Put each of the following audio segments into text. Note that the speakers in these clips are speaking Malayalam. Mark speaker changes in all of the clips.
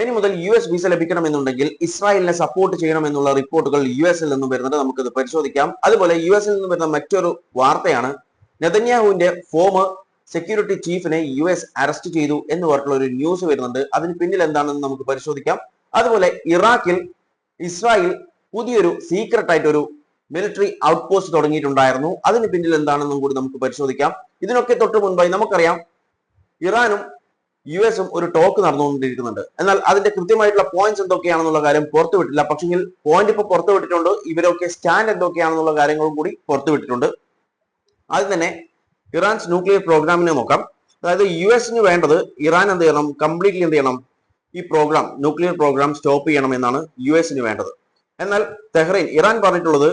Speaker 1: ഇനി മുതൽ US വിസ ലഭിക്കണമെന്നുണ്ടെങ്കിൽ ഇസ്രായേലിനെ സപ്പോർട്ട് ചെയ്യണമെന്നുള്ള റിപ്പോർട്ടുകൾ US നിന്നും വരുന്നുണ്ട്. നമുക്കിത് പരിശോധിക്കാം. അതുപോലെ US നിന്നും വരുന്ന മറ്റൊരു വാർത്തയാണ് നെതന്യാഹുവിന്റെ ഫോമർ സെക്യൂരിറ്റി ചീഫിനെ US അറസ്റ്റ് ചെയ്തു എന്ന് പറഞ്ഞിട്ടുള്ള ഒരു ന്യൂസ് വരുന്നുണ്ട്. അതിന് പിന്നിൽ എന്താണെന്ന് നമുക്ക് പരിശോധിക്കാം. അതുപോലെ ഇറാഖിൽ ഇസ്രായേൽ പുതിയൊരു സീക്രട്ട് ആയിട്ട് ഒരു മിലിറ്ററി ഔട്ട് പോസ്റ്റ് തുടങ്ങിയിട്ടുണ്ടായിരുന്നു. അതിന് പിന്നിൽ എന്താണെന്നും കൂടി നമുക്ക് പരിശോധിക്കാം. ഇതിനൊക്കെ തൊട്ട് മുൻപായി നമുക്കറിയാം ഇറാനും US ഒരു ടോക്ക് നടന്നുകൊണ്ടിരിക്കുന്നുണ്ട്. എന്നാൽ അതിന്റെ കൃത്യമായിട്ടുള്ള പോയിന്റ്സ് എന്തൊക്കെയാണെന്നുള്ള കാര്യം പുറത്തുവിട്ടില്ല. പക്ഷെങ്കിൽ പോയിന്റ് ഇപ്പൊ പുറത്തുവിട്ടിട്ടുണ്ട്. ഇവരൊക്കെ സ്റ്റാൻഡ് എന്തൊക്കെയാണെന്നുള്ള കാര്യങ്ങളും കൂടി പുറത്തുവിട്ടിട്ടുണ്ട്. ആദ്യം തന്നെ ഇറാൻസ് ന്യൂക്ലിയർ പ്രോഗ്രാമിനെ നോക്കാം. അതായത് US വേണ്ടത് ഇറാൻ എന്ത് ചെയ്യണം, കംപ്ലീറ്റ്ലി എന്ത് ചെയ്യണം, ഈ പ്രോഗ്രാം ന്യൂക്ലിയർ പ്രോഗ്രാം സ്റ്റോപ്പ് ചെയ്യണം എന്നാണ് US വേണ്ടത്. എന്നാൽ തെഹ്റൈൻ ഇറാൻ പറഞ്ഞിട്ടുള്ളത്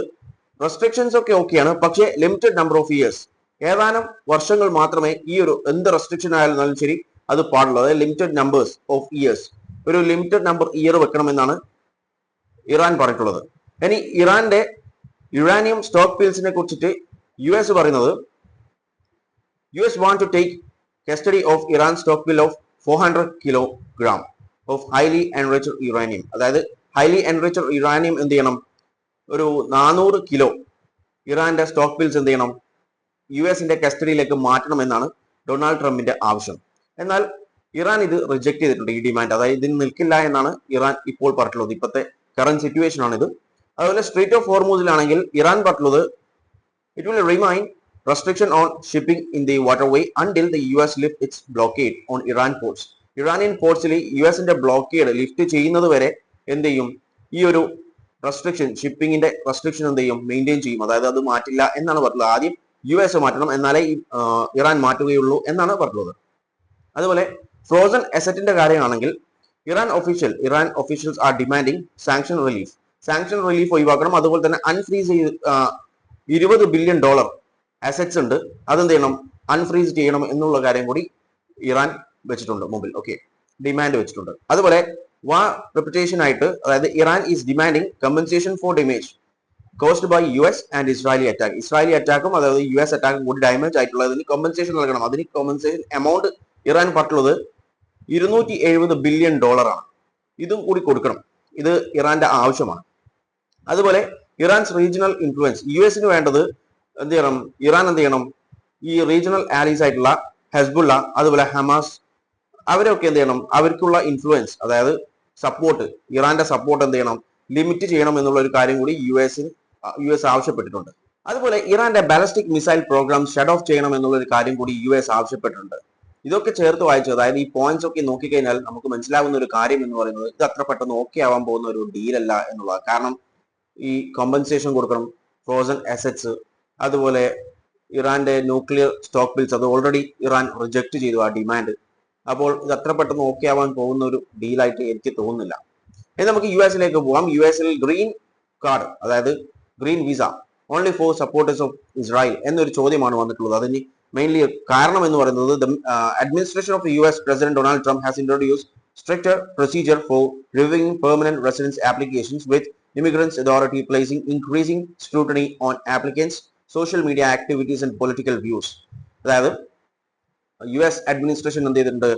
Speaker 1: റെസ്ട്രിക്ഷൻസ് ഒക്കെ ഓക്കെയാണ്, പക്ഷേ ലിമിറ്റഡ് നമ്പർ ഓഫ് ഇയേഴ്സ്, ഏതാനും വർഷങ്ങൾ മാത്രമേ ഈ ഒരു എന്ത് റെസ്ട്രിക്ഷൻ ആയാലും ശരി അത് പാടുള്ളൂ. അതായത് ലിമിറ്റഡ് നമ്പേഴ്സ് ഓഫ് ഇയേഴ്സ്, ഒരു ലിമിറ്റഡ് നമ്പർ ഇയർ വെക്കണമെന്നാണ് ഇറാൻ പറഞ്ഞിട്ടുള്ളത്. ഇനി ഇറാന്റെ യുറാനിയം സ്റ്റോക്ക് പീൽസിനെ കുറിച്ചിട്ട് US പറയുന്നത് US want to take custody of Iran stockpile of 400 kilogram of highly enriched uranium. അതായത് ഹൈലി എൻറിച്ച്ഡ് യുറാനിയം എന്ത് ചെയ്യണം, ഒരു 400 കിലോ ഇറാന്റെ സ്റ്റോക്ക് പീൽസ് എന്ത് ചെയ്യണം, US കസ്റ്റഡിയിലേക്ക് മാറ്റണമെന്നാണ് ഡൊണാൾഡ് ട്രംപിന്റെ ആവശ്യം. എന്നാൽ ഇറാൻ ഇത് റിജക്ട് ചെയ്തിട്ടുണ്ട്, ഈ ഡിമാൻഡ്. അതായത് ഇതിന് നിൽക്കില്ല എന്നാണ് ഇറാൻ ഇപ്പോൾ പറഞ്ഞിട്ടുള്ളത്. ഇപ്പോഴത്തെ കറന്റ് സിറ്റുവേഷൻ ആണിത്. അതുപോലെ സ്ട്രീറ്റ് ഓഫ് ഹോർമൂസിലാണെങ്കിൽ ഇറാൻ പറഞ്ഞിട്ടുള്ളത് it will remain restriction on shipping in the waterway until the US lift its blockade on Iran ports. Iranian പോർട്സിൽ US ബ്ലോക്കേഡ് ലിഫ്റ്റ് ചെയ്യുന്നത് വരെ എന്ത് ചെയ്യും, ഈ ഒരു റെസ്ട്രിക്ഷൻ, ഷിപ്പിംഗിന്റെ റെസ്ട്രിക്ഷൻ എന്ത് ചെയ്യും, മെയിൻറ്റെയിൻ ചെയ്യും. അതായത് അത് മാറ്റില്ല എന്നാണ് പറഞ്ഞത്. ആദ്യം US മാറ്റണം, എന്നാലേ ഇറാൻ മാറ്റുകയുള്ളൂ എന്നാണ് പറഞ്ഞത്. അതുപോലെ ഫ്രോസൺ അസറ്റിന്റെ കാര്യമാണെങ്കിൽ Iran officials are demanding sanction relief ഒഴിവാക്കണം. അതുപോലെ തന്നെ അൺഫ്രീസ് ചെയ്ത് $20 ബില്യൺ അസറ്റ്സ് ഉണ്ട്, അതെന്ത് ചെയ്യണം, അൺഫ്രീസ് ചെയ്യണം എന്നുള്ള കാര്യം കൂടി ഇറാൻ വെച്ചിട്ടുണ്ട് മുമ്പിൽ. ഓക്കെ, ഡിമാൻഡ് വെച്ചിട്ടുണ്ട്. അതുപോലെ വാർ റെപ്യൂട്ടേഷൻ ആയിട്ട്, അതായത് Iran is demanding compensation for damage caused by US and Israeli അറ്റാക്കും അതായത് US അറ്റാക്കും കൂടി ഡാമേജ് ആയിട്ടുള്ളതിന് കോമ്പൻസേഷൻ നൽകണം. അതിന് കോമ്പൻസേഷൻ എമൗണ്ട് ഇറാൻ പറഞ്ഞിട്ടുള്ളത് $270 ബില്യൺ ആണ്. ഇതും കൂടി കൊടുക്കണം. ഇത് ഇറാന്റെ ആവശ്യമാണ്. അതുപോലെ ഇറാൻസ് റീജിയണൽ ഇൻഫ്ലുവൻസ്, US വേണ്ടത് എന്ത് ചെയ്യണം, ഇറാൻ എന്ത് ചെയ്യണം, ഈ റീജിയണൽ ആലീസ് ആയിട്ടുള്ള ഹെസ്ബുള്ള അതുപോലെ ഹമാസ് അവരൊക്കെ എന്ത് ചെയ്യണം, അവർക്കുള്ള ഇൻഫ്ലുവൻസ്, അതായത് സപ്പോർട്ട്, ഇറാന്റെ സപ്പോർട്ട് എന്ത് ചെയ്യണം, ലിമിറ്റ് ചെയ്യണം എന്നുള്ള ഒരു കാര്യം കൂടി US ആവശ്യപ്പെട്ടിട്ടുണ്ട്. അതുപോലെ ഇറാന്റെ ballistic missile program shut off ചെയ്യണം എന്നുള്ള ഒരു കാര്യം കൂടി US ആവശ്യപ്പെട്ടിട്ടുണ്ട്. ഇതൊക്കെ ചേർത്ത് വായിച്ചു, അതായത് ഈ പോയിന്റ്സ് ഒക്കെ നോക്കിക്കഴിഞ്ഞാൽ നമുക്ക് മനസ്സിലാവുന്ന ഒരു കാര്യം എന്ന് പറയുന്നത് ഇത് അത്ര പെട്ടെന്ന് ഓക്കെ ആവാൻ പോകുന്ന ഒരു ഡീലല്ല എന്നുള്ളത്. കാരണം ഈ കോമ്പൻസേഷൻ കൊടുക്കണം, ഫ്രോസൺ അസറ്റ്സ്, അതുപോലെ ഇറാന്റെ ന്യൂക്ലിയർ സ്റ്റോക്ക് ബിൽസ്, അത് ഓൾറെഡി ഇറാൻ റിജക്ട് ചെയ്തു ആ ഡിമാൻഡ്. അപ്പോൾ ഇത് അത്ര പെട്ടെന്ന് ഓക്കെ ആവാൻ പോകുന്ന ഒരു ഡീലായിട്ട് എനിക്ക് തോന്നുന്നില്ല. ഇനി നമുക്ക് US പോകാം. US ഗ്രീൻ കാർഡ്, അതായത് green visa only for supporters of Israel എന്നൊരു ചോദ്യമാണ് വന്നിട്ടുള്ളത്. അതിന് മെയിൻലി കാരണം എന്ന് പറയുന്നത് administration of US president Donald Trump has introduce stricter procedure for reviewing permanent residence applications with immigrants authority placing increasing scrutiny on applicants social media activities and political views. അതായത് US അഡ്മിനിസ്ട്രേഷൻ എന്ത് ചെയ്തിട്ടുണ്ട്,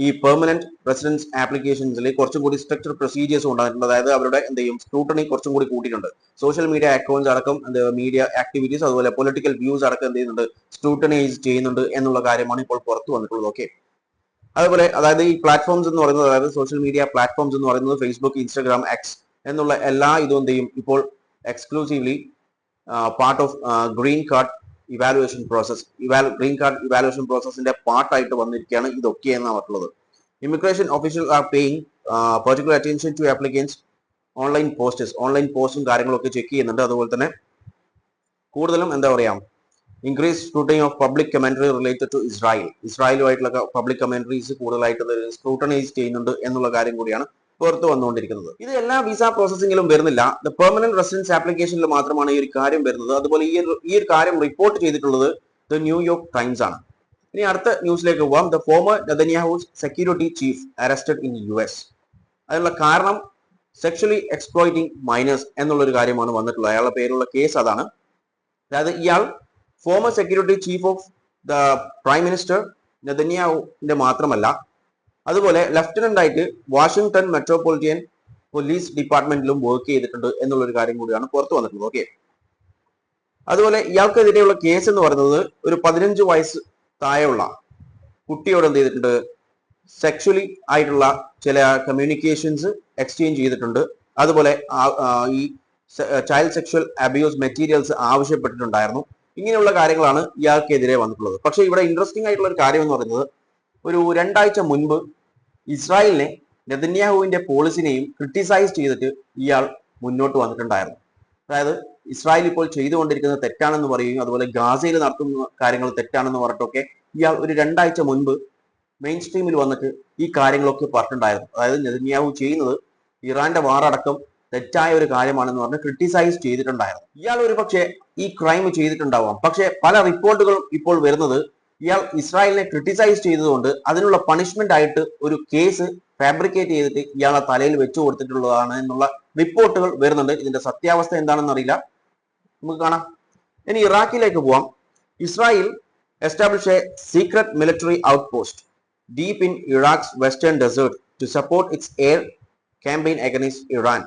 Speaker 1: ഈ പെർമനന്റ് റെസിഡൻസ് ആപ്ലിക്കേഷൻസിൽ കുറച്ചും കൂടി സ്ട്രിക്റ്റർ പ്രൊസീജിയേഴ്സ് ഉണ്ടായിട്ടുണ്ട്. അതായത് അവരുടെ എന്ത് ചെയ്യും, സ്ക്രൂട്ടണി കുറച്ചും കൂടി കൂട്ടിയിട്ടുണ്ട്. സോഷ്യൽ മീഡിയ അക്കൗണ്ട്സ് അടക്കം മീഡിയ ആക്ടിവിറ്റീസ് അതുപോലെ പൊളിറ്റിക്കൽ വ്യൂസ് അടക്കം എന്ത് ചെയ്യുന്നുണ്ട്, സ്ക്രൂട്ടനൈസ് ചെയ്യുന്നുണ്ട് എന്നുള്ള കാര്യമാണ് ഇപ്പോൾ പുറത്തു വന്നിട്ടുള്ളത്. ഓക്കെ, അതുപോലെ അതായത് ഈ പ്ലാറ്റ്ഫോംസ് എന്ന് പറയുന്നത്, അതായത് സോഷ്യൽ മീഡിയ പ്ലാറ്റ്ഫോംസ് എന്ന് പറയുന്നത് ഫേസ്ബുക്ക്, ഇൻസ്റ്റാഗ്രാം, X എന്നുള്ള എല്ലാ ഇതും എന്ത് ചെയ്യും, ഇപ്പോൾ exclusively part of green card evaluation പ്രോസസിന്റെ പാർട്ടായിട്ട് വന്നിരിക്കുകയാണ് ഇതൊക്കെ എന്നാണ് പറഞ്ഞിട്ടുള്ളത്. Immigration officials are paying particular attention to applicants online പോസ്റ്റും കാര്യങ്ങളൊക്കെ ചെക്ക് ചെയ്യുന്നുണ്ട്. അതുപോലെ തന്നെ കൂടുതലും എന്താ പറയാ, increase scrutiny of public commentary related to ഇസ്രായേലുമായിട്ടുള്ള പബ്ലിക് കമന്ററീസ് കൂടുതലായിട്ട് സ്ക്രൂട്ടനൈസ് ചെയ്യുന്നുണ്ട് എന്നുള്ള കാര്യം കൂടിയാണ് പുറത്തു വന്നുകൊണ്ടിരിക്കുന്നത്. ഇത് എല്ലാ വിസ പ്രോസസ്സിംഗിലും വരുന്നില്ല, ദ പെർമനന്റ് റെസിഡൻസ് ആപ്ലിക്കേഷനിൽ മാത്രമാണ് ഈ ഒരു കാര്യം വരുന്നത്. അതുപോലെ ഈ ഒരു കാര്യം റിപ്പോർട്ട് ചെയ്തിട്ടുള്ളത് ദ ന്യൂയോർക്ക് ടൈംസ് ആണ്. ഇനി അടുത്ത ന്യൂസിലേക്ക് പോവാം. The former Netanyahu's security chief arrested in US. അതിനുള്ള കാരണം സെക്ഷലി എക്സ്പ്ലോയിറ്റിംഗ് മൈനേഴ്സ് എന്നുള്ളൊരു കാര്യമാണ് വന്നിട്ടുള്ളത്. അയാളുടെ പേരുള്ള കേസ് അതാണ്. അതായത് ഇയാൾ former security chief of the prime minister നെതന്യാഹുവിന്റെ മാത്രമല്ല അതുപോലെ ലെഫ്റ്റനന്റ് ആയിട്ട് വാഷിംഗ്ടൺ മെട്രോപൊളിറ്റൻ പോലീസ് ഡിപ്പാർട്ട്മെന്റിലും വർക്ക് ചെയ്തിട്ടുണ്ട് എന്നുള്ള ഒരു കാര്യം കൂടിയാണ് പുറത്തു വന്നിട്ടുള്ളത്. ഓക്കെ, അതുപോലെ ഇയാൾക്കെതിരെയുള്ള കേസ് എന്ന് പറയുന്നത് ഒരു 15 വയസ്സ് താഴെയുള്ള കുട്ടിയോട് എന്ത് ചെയ്തിട്ടുണ്ട്, സെക്ഷലി ആയിട്ടുള്ള ചില കമ്മ്യൂണിക്കേഷൻസ് എക്സ്ചേഞ്ച് ചെയ്തിട്ടുണ്ട്. അതുപോലെ ഈ ചൈൽഡ് സെക്ഷൽ അബ്യൂസ് മെറ്റീരിയൽസ് ആവശ്യപ്പെട്ടിട്ടുണ്ടായിരുന്നു. ഇങ്ങനെയുള്ള കാര്യങ്ങളാണ് ഇയാൾക്കെതിരെ വന്നിട്ടുള്ളത്. പക്ഷെ ഇവിടെ ഇൻട്രസ്റ്റിംഗ് ആയിട്ടുള്ള ഒരു കാര്യം എന്ന് പറയുന്നത്, ഒരു 2 ആഴ്ച മുൻപ് ഇസ്രായേലിനെ നെതന്യാഹുവിന്റെ പോളിസിനെയും ക്രിട്ടിസൈസ് ചെയ്തിട്ട് ഇയാൾ മുന്നോട്ട് വന്നിട്ടുണ്ടായിരുന്നു. അതായത് ഇസ്രായേൽ ഇപ്പോൾ ചെയ്തുകൊണ്ടിരിക്കുന്നത് തെറ്റാണെന്ന് പറയുകയും അതുപോലെ ഗാസയിൽ നടത്തുന്ന കാര്യങ്ങൾ തെറ്റാണെന്ന് പറഞ്ഞിട്ടൊക്കെ ഇയാൾ ഒരു 2 ആഴ്ച മുൻപ് മെയിൻ സ്ട്രീമിൽ വന്നിട്ട് ഈ കാര്യങ്ങളൊക്കെ പറഞ്ഞിട്ടുണ്ടായിരുന്നു. അതായത് നെതന്യാഹു ചെയ്യുന്നത് ഇറാന്റെ വാറടക്കം തെറ്റായ ഒരു കാര്യമാണെന്ന് പറഞ്ഞ് ക്രിട്ടിസൈസ് ചെയ്തിട്ടുണ്ടായിരുന്നു. ഇയാൾ ഒരു പക്ഷേ ഈ ക്രൈം ചെയ്തിട്ടുണ്ടാവാം. പക്ഷെ പല റിപ്പോർട്ടുകളും ഇപ്പോൾ വരുന്നത് ഇയാൾ ഇസ്രായേലിനെ ക്രിട്ടിസൈസ് ചെയ്തതുകൊണ്ട് അതിനുള്ള പണിഷ്മെന്റ് ആയിട്ട് ഒരു കേസ് ഫാബ്രിക്കേറ്റ് ചെയ്തിട്ട് ഇയാളെ തലയിൽ വെച്ചു കൊടുത്തിട്ടുള്ളതാണ് എന്നുള്ള റിപ്പോർട്ടുകൾ വരുന്നുണ്ട്. ഇതിന്റെ സത്യാവസ്ഥ എന്താണെന്ന് അറിയില്ല, നമുക്ക് കാണാം. ഇനി ഇറാഖിലേക്ക് പോവാം. Israel establish A secret military outpost deep in Iraq's western desert to support its air campaign against Iran.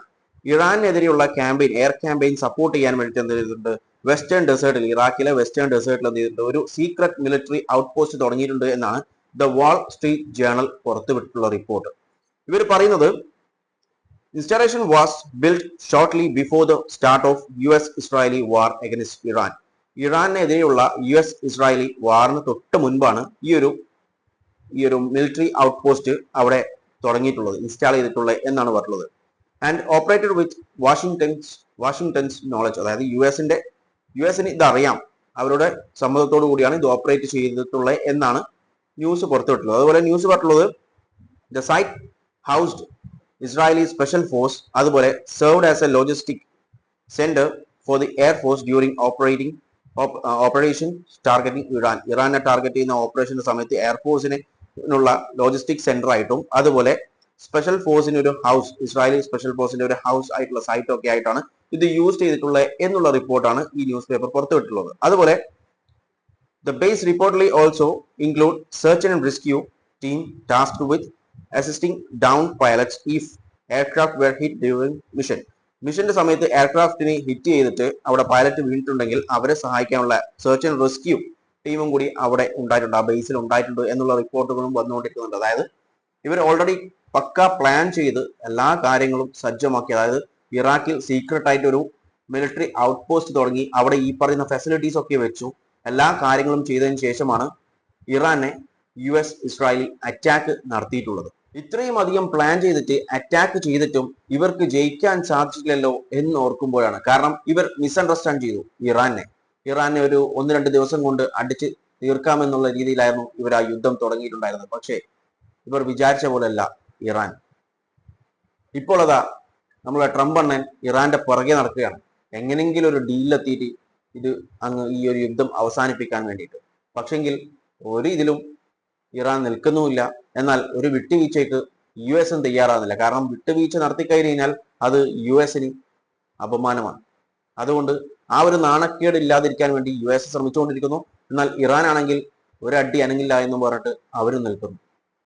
Speaker 1: ഇറാനെതിരെയുള്ള ക്യാമ്പയിൻ, എയർ ക്യാമ്പയിൻ സപ്പോർട്ട് ചെയ്യാൻ വേണ്ടിയിട്ട് എന്ത് ചെയ്തിട്ടുണ്ട്, വെസ്റ്റേൺ ഡെസേർട്ടിൽ, ഇറാഖിലെ വെസ്റ്റേൺ ഡെസേർട്ടിൽ എന്ത് ചെയ്തിട്ടുണ്ട്, ഒരു സീക്രട്ട് മിലിറ്ററി ഔട്ട്പോസ്റ്റ് തുടങ്ങിയിട്ടുണ്ട് എന്നാണ് ദ വാൾ സ്ട്രീറ്റ് ജേണൽ പുറത്തുവിട്ടിട്ടുള്ള റിപ്പോർട്ട്. ഇവർ പറയുന്നത് installation was build shortly before the start of US-ഇസ്രായേലി വാർ അഗൈൻസ്റ്റ് ഇറാൻ. ഇറാനെതിരെയുള്ള US-ഇസ്രായേലി വാറിന് തൊട്ട് മുൻപാണ് ഈ ഒരു മിലിറ്ററി ഔട്ട്പോസ്റ്റ് അവിടെ തുടങ്ങിയിട്ടുള്ളത്, ഇൻസ്റ്റാൾ ചെയ്തിട്ടുള്ളത് എന്നാണ് പറഞ്ഞത്. ആൻഡ് ഓപ്പറേറ്റഡ് വിത്ത് വാഷിംഗ്ടൺസ് നോളജ്, അതായത് യുഎസിന് ഇതറിയാം, അവരുടെ സമ്മതത്തോടു കൂടിയാണ് ഇത് ഓപ്പറേറ്റ് ചെയ്തിട്ടുള്ളത് എന്നാണ് ന്യൂസ് പുറത്തുവിട്ടുള്ളത്. അതുപോലെ ന്യൂസ് പറഞ്ഞിട്ടുള്ളത് the site housed Israeli special force, അതുപോലെ served as a logistic centre for the air force during operation targeting ഇറാനെ ടാർഗറ്റ് ചെയ്യുന്ന ഓപ്പറേഷന്റെ സമയത്ത് എയർഫോഴ്സിനുള്ള ലോജിസ്റ്റിക് സെന്റർ ആയിട്ടും അതുപോലെ സ്പെഷ്യൽ ഫോഴ്സിന് ഒരു ഹൗസ്, ഇസ്രായേലി സ്പെഷ്യൽ ഫോഴ്സിന്റെ ഒരു ഹൗസ് ആയിട്ടുള്ള സൈറ്റ് ഒക്കെ ആയിട്ടാണ് ഇത് യൂസ് ചെയ്തിട്ടുള്ളത് എന്നുള്ള റിപ്പോർട്ടാണ് ഈ ന്യൂസ് പേപ്പർ പുറത്തുവിട്ടുള്ളത്. അതുപോലെ the base reportedly also include search and rescue team tasked with assisting down pilots if aircraft were hit during മിഷന്റെ സമയത്ത് എയർക്രാഫ്റ്റിനെ ഹിറ്റ് ചെയ്തിട്ട് അവിടെ പൈലറ്റ് വീണിട്ടുണ്ടെങ്കിൽ അവരെ സഹായിക്കാനുള്ള സെർച്ച് ആൻഡ് റെസ്ക്യൂ ടീമും കൂടി അവിടെ ഉണ്ടായിട്ടുണ്ട്, ആ ബേസിൽ ഉണ്ടായിട്ടുണ്ട് എന്നുള്ള റിപ്പോർട്ടുകളും വന്നുകൊണ്ടിരിക്കുന്നുണ്ട്. അതായത് ഇവർ ഓൾറെഡി പക്ക പ്ലാൻ ചെയ്ത് എല്ലാ കാര്യങ്ങളും സജ്ജമാക്കി, അതായത് ഇറാഖിൽ സീക്രട്ട് ആയിട്ട് ഒരു മിലിറ്ററി ഔട്ട്പോസ്റ്റ് തുടങ്ങി അവിടെ ഈ പറയുന്ന ഫെസിലിറ്റീസ് ഒക്കെ വെച്ചു എല്ലാ കാര്യങ്ങളും ചെയ്തതിന് ശേഷമാണ് ഇറാനെ US-ഇസ്രായേലി അറ്റാക്ക് നടത്തിയിട്ടുള്ളത്. ഇത്രയും അധികം പ്ലാൻ ചെയ്തിട്ട് അറ്റാക്ക് ചെയ്തിട്ടും ഇവർക്ക് ജയിക്കാൻ സാധിച്ചില്ലല്ലോ എന്ന് ഓർക്കുമ്പോഴാണ്. കാരണം ഇവർ മിസ്അണ്ടർസ്റ്റാൻഡ് ചെയ്തു ഇറാനെ ഒരു 1-2 ദിവസം കൊണ്ട് അടിച്ച് തീർക്കാമെന്നുള്ള രീതിയിലായിരുന്നു ഇവർ ആ യുദ്ധം തുടങ്ങിയിട്ടുണ്ടായിരുന്നത്. പക്ഷേ ഇവർ വിചാരിച്ച പോലെയല്ല ഇറാൻ. ഇപ്പോൾ അതാ നമ്മളെ ട്രംപ് അണ്ണൻ ഇറാന്റെ പുറകെ നടക്കുകയാണ്, എങ്ങനെങ്കിലും ഒരു ഡീലിലെത്തിയിട്ട് ഇത് അങ്ങ് ഈ ഒരു യുദ്ധം അവസാനിപ്പിക്കാൻ വേണ്ടിയിട്ട്. പക്ഷെങ്കിൽ ഒരു ഇതിലും ഇറാൻ നിൽക്കുന്നുമില്ല. എന്നാൽ ഒരു വിട്ടുവീഴ്ചയ്ക്ക് US തയ്യാറാകുന്നില്ല. കാരണം വിട്ടുവീഴ്ച നടത്തിക്കഴിഞ്ഞാൽ അത് US-ന് അപമാനമാണ്. അതുകൊണ്ട് ആ ഒരു നാണക്കേട് ഇല്ലാതിരിക്കാൻ വേണ്ടി US ശ്രമിച്ചുകൊണ്ടിരിക്കുന്നു. എന്നാൽ ഇറാൻ ആണെങ്കിൽ ഒരടി അനങ്ങില്ല എന്ന് പറഞ്ഞിട്ട് അവരും നിൽക്കുന്നു.